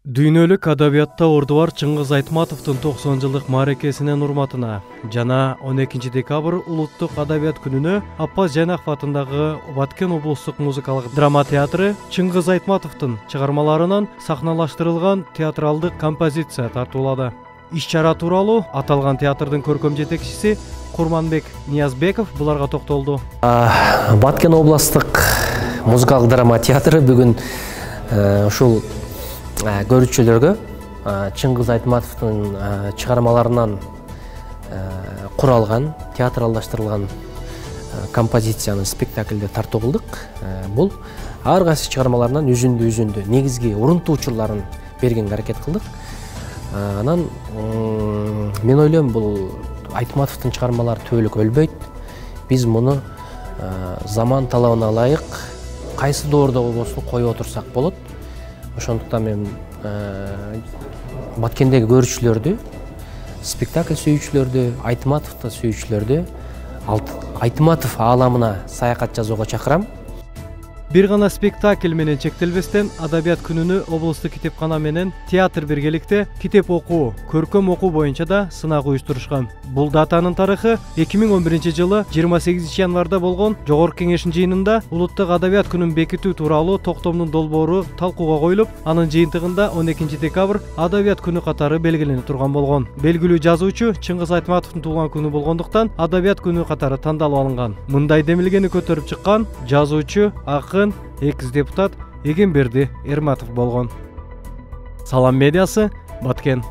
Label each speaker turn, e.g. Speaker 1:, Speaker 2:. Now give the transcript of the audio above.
Speaker 1: Дүйнөлүк адабиятта орду бар Чыңгыз Айтматовдун 90 жылдык мааракесинин урматына жана 12 декабрь улуттук адабият күнүнө Аппаз Жайнаков атындагы Баткен облустук музыкалык драма театры Чыңгыз Айтматовдун чыгармаларынан сахналаштырылган театралдык композиция тартуулады. Иш-чара тууралуу аталган театрдын көркөм жетекчиси Курманбек Ниязбеков буларга токтолду.
Speaker 2: Баткен облустук музыкалык драма театры бүгүн ушул көрүүчүлөргө Чыңгыз Айтматовдун чыгармаларынан куралган, театралдаштырылган композицияны спектакльде тартуу кылдык. Бул ар кайсы чыгармаларынан үзүндү негизги урунтуучуларын бергенге аракет кылдык. Анан мен ойлойм, бул Айтматовдун чыгармалары түбөлүк өлбөйт. Биз муну заман талабына ылайык кайсы доордо болсун коюп отурсак болот. Ошондуктан мен Баткендеги көрүүчүлөрдү, спектакль сүйүүчүлөрдү, Айтматовду сүйүүчүлөрдү Айтматов ааламына саякат жасоого чакырам.
Speaker 1: Бир гана спектакль менен чектелбестен адабият күнүнө облустук китепкана менен театр биргеликте китеп окуу, көркөм окуу боюнча да сынак уюштурушкан. Бул датанын тарыхы 2011 жылы 28 январда болгон Жогорку Кеңештин жыйынында улуттук адабият күнүн бекитүү тууралуу токтомдун долбоору талкууга коюлуп, анын жыйынтыгында 12 декабрь адабият күнү катары белгиленип турган болгон. Белгилүү жазуучу Чыңгыз Айтматовдун туулган күнү болгондуктан адабият күнү катары тандалып алынган. Мындай демилгени көтөрүп чыккан жазуучу, акын, экс-депутат Эгемберди Эрматов болгон. Салам медиасы, Баткен.